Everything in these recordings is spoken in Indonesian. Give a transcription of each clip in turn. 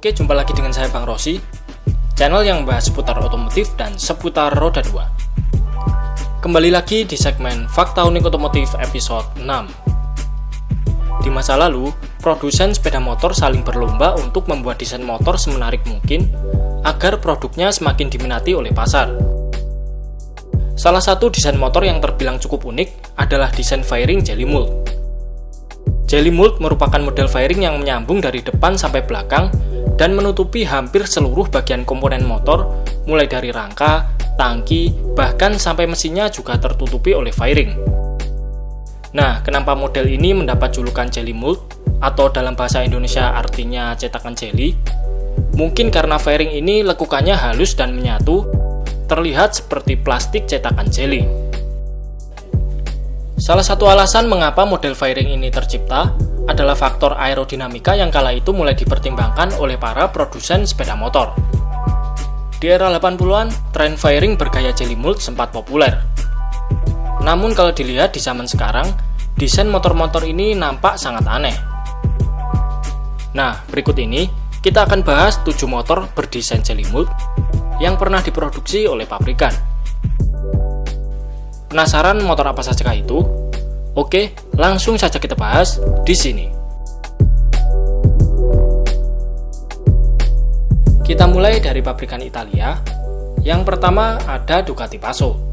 Oke, jumpa lagi dengan saya Bang Rosi, channel yang membahas seputar otomotif dan seputar roda 2. Kembali lagi di segmen Fakta Unik Otomotif episode 6. Di masa lalu, produsen sepeda motor saling berlomba untuk membuat desain motor semenarik mungkin agar produknya semakin diminati oleh pasar. Salah satu desain motor yang terbilang cukup unik adalah desain fairing jelly mold. Jelly mold merupakan model fairing yang menyambung dari depan sampai belakang dan menutupi hampir seluruh bagian komponen motor, mulai dari rangka, tangki, bahkan sampai mesinnya juga tertutupi oleh fairing. Nah, kenapa model ini mendapat julukan jelly mold, atau dalam bahasa Indonesia artinya cetakan jelly? Mungkin karena fairing ini lekukannya halus dan menyatu, terlihat seperti plastik cetakan jelly. Salah satu alasan mengapa model fairing ini tercipta adalah faktor aerodinamika yang kala itu mulai dipertimbangkan oleh para produsen sepeda motor. Di era 80-an, tren fairing bergaya jelly mold sempat populer. Namun kalau dilihat di zaman sekarang, desain motor-motor ini nampak sangat aneh. Nah, berikut ini kita akan bahas 7 motor berdesain jelly mold yang pernah diproduksi oleh pabrikan. Penasaran motor apa saja itu? Oke, langsung saja kita bahas di sini. Kita mulai dari pabrikan Italia. Yang pertama ada Ducati Passo.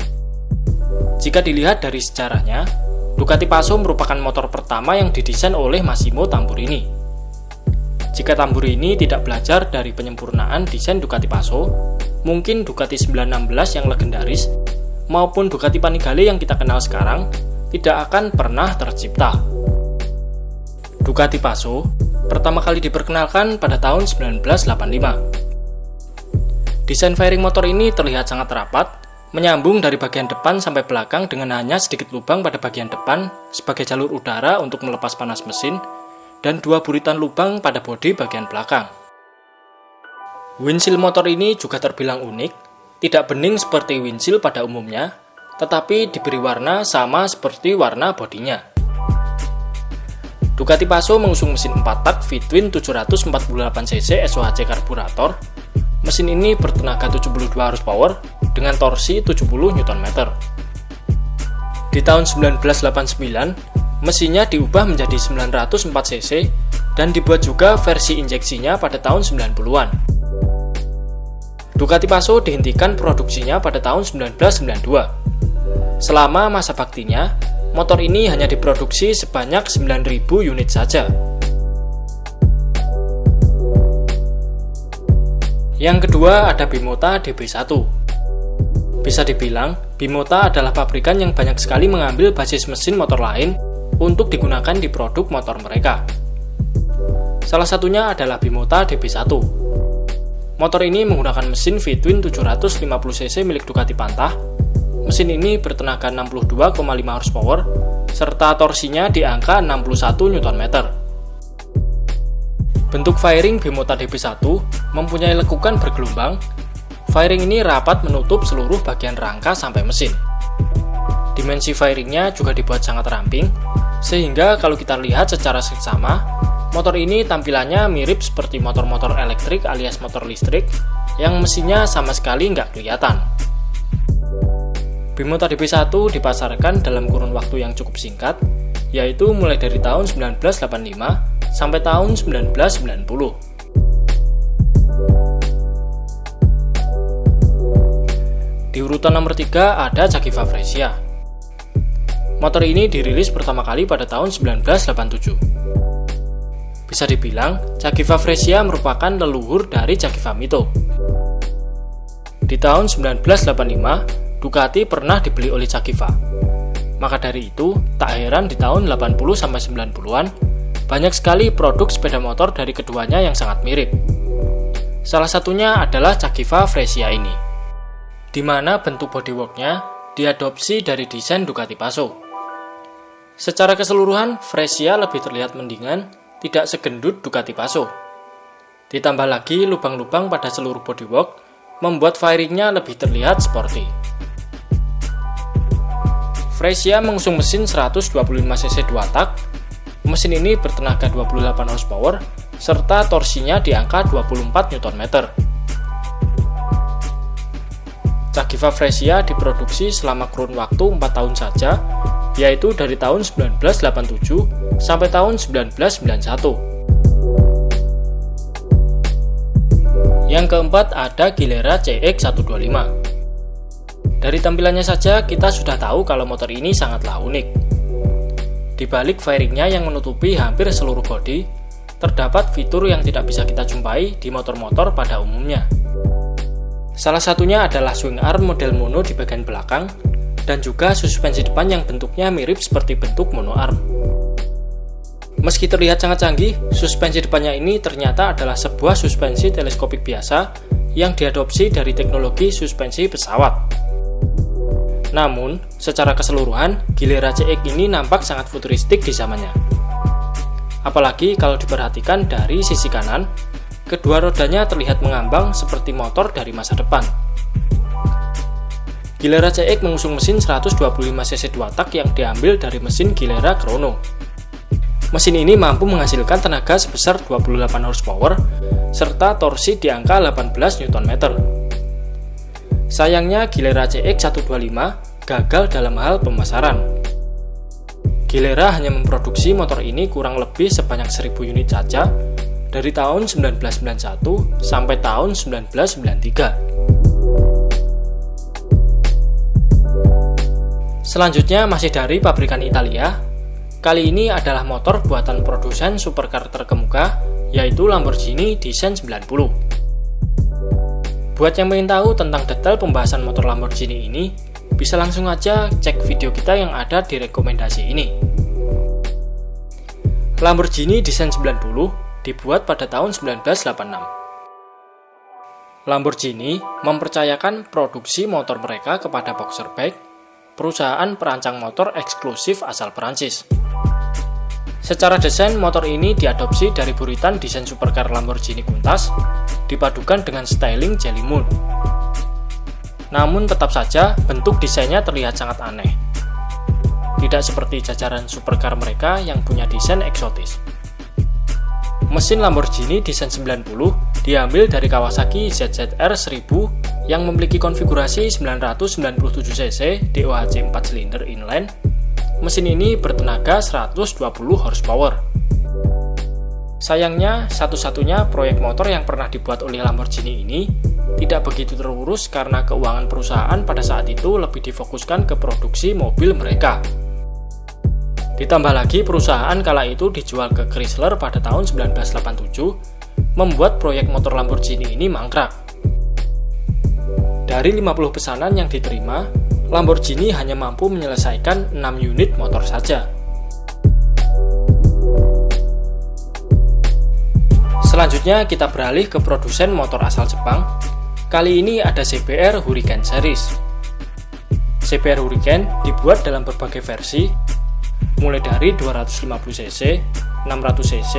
Jika dilihat dari sejarahnya, Ducati Passo merupakan motor pertama yang didesain oleh Massimo Tamburini. Jika Tamburini tidak belajar dari penyempurnaan desain Ducati Passo, mungkin Ducati 916 yang legendaris maupun Ducati Panigale yang kita kenal sekarang tidak akan pernah tercipta. Ducati Passo pertama kali diperkenalkan pada tahun 1985. Desain fairing motor ini terlihat sangat rapat, menyambung dari bagian depan sampai belakang dengan hanya sedikit lubang pada bagian depan sebagai jalur udara untuk melepas panas mesin dan 2 buritan lubang pada bodi bagian belakang. Windshield motor ini juga terbilang unik, tidak bening seperti windshield pada umumnya, tetapi diberi warna sama seperti warna bodinya. Ducati Passo mengusung mesin 4 tak V-twin 748cc SOHC karburator. Mesin ini bertenaga 72 horsepower dengan torsi 70 Nm. Di tahun 1989, mesinnya diubah menjadi 904cc dan dibuat juga versi injeksinya pada tahun 90-an. Ducati Passo dihentikan produksinya pada tahun 1992. Selama masa baktinya, motor ini hanya diproduksi sebanyak 9.000 unit saja. Yang kedua ada Bimota DB1. Bisa dibilang, Bimota adalah pabrikan yang banyak sekali mengambil basis mesin motor lain untuk digunakan di produk motor mereka. Salah satunya adalah Bimota DB1. Motor ini menggunakan mesin V-twin 750cc milik Ducati Pantah. Mesin ini bertenaga 62,5 horsepower serta torsinya di angka 61 Nm. Bentuk fairing Bimota DB1 mempunyai lekukan bergelombang. Fairing ini rapat menutup seluruh bagian rangka sampai mesin. Dimensi fairingnya juga dibuat sangat ramping, sehingga kalau kita lihat secara seksama, motor ini tampilannya mirip seperti motor-motor elektrik alias motor listrik yang mesinnya sama sekali nggak kelihatan. Bimota DB1 dipasarkan dalam kurun waktu yang cukup singkat, yaitu mulai dari tahun 1985 sampai tahun 1990. Di urutan nomor 3 ada Cagiva Freccia. Motor ini dirilis pertama kali pada tahun 1987. Bisa dibilang, Cagiva Freccia merupakan leluhur dari Cagiva Mito. Di tahun 1985, Ducati pernah dibeli oleh Cagiva. Maka dari itu, tak heran di tahun 80-90-an, banyak sekali produk sepeda motor dari keduanya yang sangat mirip. Salah satunya adalah Cagiva Freccia ini, di mana bentuk bodyworknya diadopsi dari desain Ducati Passo. Secara keseluruhan, Freccia lebih terlihat mendingan, tidak segendut Ducati Passo. Ditambah lagi lubang-lubang pada seluruh bodywork, membuat fairingnya lebih terlihat sporty. Freccia mengusung mesin 125cc 2 tak. Mesin ini bertenaga 28 horsepower serta torsinya di angka 24 Nm. Cagiva Fresia diproduksi selama kurun waktu 4 tahun saja, yaitu dari tahun 1987 sampai tahun 1991. Yang keempat ada Gilera CX125. Dari tampilannya saja kita sudah tahu kalau motor ini sangatlah unik. Di balik fairingnya yang menutupi hampir seluruh bodi, terdapat fitur yang tidak bisa kita jumpai di motor-motor pada umumnya. Salah satunya adalah swing arm model mono di bagian belakang, dan juga suspensi depan yang bentuknya mirip seperti bentuk mono arm. Meski terlihat sangat canggih, suspensi depannya ini ternyata adalah sebuah suspensi teleskopik biasa yang diadopsi dari teknologi suspensi pesawat. Namun, secara keseluruhan, Gilera CX ini nampak sangat futuristik di zamannya. Apalagi kalau diperhatikan dari sisi kanan, kedua rodanya terlihat mengambang seperti motor dari masa depan. Gilera CX mengusung mesin 125 cc 2 tak yang diambil dari mesin Gilera Chrono. Mesin ini mampu menghasilkan tenaga sebesar 28 horsepower serta torsi di angka 18 Nm. Sayangnya Gilera CX125 gagal dalam hal pemasaran. Gilera hanya memproduksi motor ini kurang lebih sebanyak 1000 unit saja dari tahun 1991 sampai tahun 1993. Selanjutnya masih dari pabrikan Italia. Kali ini adalah motor buatan produsen supercar terkemuka, yaitu Lamborghini Design 90. Buat yang ingin tahu tentang detail pembahasan motor Lamborghini ini, bisa langsung aja cek video kita yang ada di rekomendasi ini. Lamborghini Design 90 dibuat pada tahun 1986. Lamborghini mempercayakan produksi motor mereka kepada Boxer Bike, perusahaan perancang motor eksklusif asal Perancis. Secara desain, motor ini diadopsi dari buritan desain supercar Lamborghini Countach, dipadukan dengan styling Jelly Moon. Namun tetap saja, bentuk desainnya terlihat sangat aneh. Tidak seperti jajaran supercar mereka yang punya desain eksotis. Mesin Lamborghini Design 90 diambil dari Kawasaki ZZR 1000 yang memiliki konfigurasi 997 cc DOHC 4 silinder inline. Mesin ini bertenaga 120 horsepower. Sayangnya, satu-satunya proyek motor yang pernah dibuat oleh Lamborghini ini tidak begitu terurus karena keuangan perusahaan pada saat itu lebih difokuskan ke produksi mobil mereka. Ditambah lagi perusahaan kala itu dijual ke Chrysler pada tahun 1987, membuat proyek motor Lamborghini ini mangkrak. Dari 50 pesanan yang diterima, Lamborghini hanya mampu menyelesaikan 6 unit motor saja. Selanjutnya kita beralih ke produsen motor asal Jepang. Kali ini ada CBR Hurricane Series. CBR Hurricane dibuat dalam berbagai versi, mulai dari 250cc, 600cc,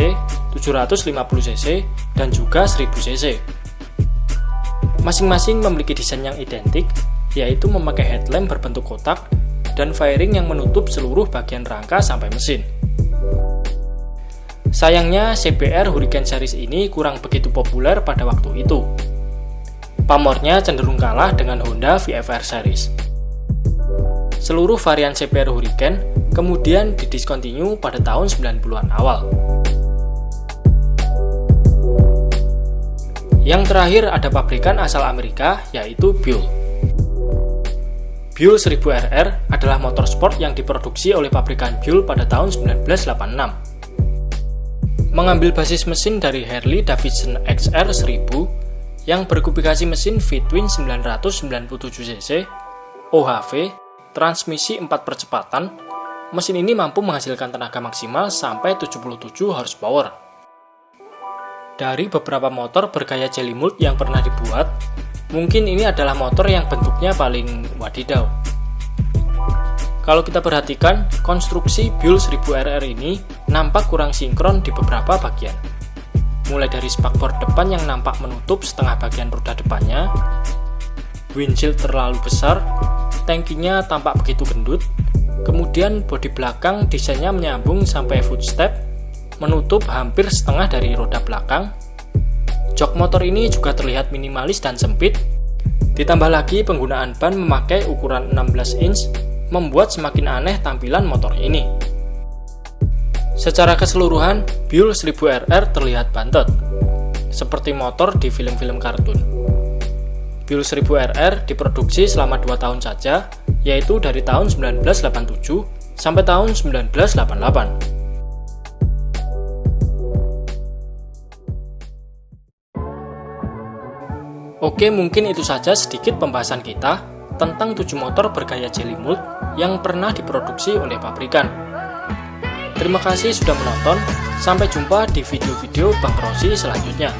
750cc, dan juga 1000cc. Masing-masing memiliki desain yang identik, yaitu memakai headlamp berbentuk kotak dan fairing yang menutup seluruh bagian rangka sampai mesin. Sayangnya, CBR Hurricane Series ini kurang begitu populer pada waktu itu. Pamornya cenderung kalah dengan Honda VFR Series. Seluruh varian CBR Hurricane kemudian didiskontinu pada tahun 90-an awal. Yang terakhir ada pabrikan asal Amerika, yaitu Buell. Buell 1000RR adalah motor sport yang diproduksi oleh pabrikan Buell pada tahun 1986. Mengambil basis mesin dari Harley Davidson XR 1000 yang berkubikasi mesin V-twin 997cc, OHV, transmisi 4 percepatan, mesin ini mampu menghasilkan tenaga maksimal sampai 77 horsepower. Dari beberapa motor bergaya Jelly Mold yang pernah dibuat, mungkin ini adalah motor yang bentuknya paling wadidaw. Kalau kita perhatikan, konstruksi Buell 1000RR ini nampak kurang sinkron di beberapa bagian. Mulai dari spakbor depan yang nampak menutup setengah bagian roda depannya, windshield terlalu besar, tangkinya tampak begitu gendut, kemudian bodi belakang desainnya menyambung sampai footstep, menutup hampir setengah dari roda belakang. Jok motor ini juga terlihat minimalis dan sempit. Ditambah lagi penggunaan ban memakai ukuran 16 inch membuat semakin aneh tampilan motor ini. Secara keseluruhan, Buell 1000RR terlihat bantet, seperti motor di film-film kartun. Buell 1000RR diproduksi selama 2 tahun saja, yaitu dari tahun 1987 sampai tahun 1988. Oke, mungkin itu saja sedikit pembahasan kita tentang 7 motor bergaya jelly mold yang pernah diproduksi oleh pabrikan. Terima kasih sudah menonton, sampai jumpa di video-video Bang Rossi selanjutnya.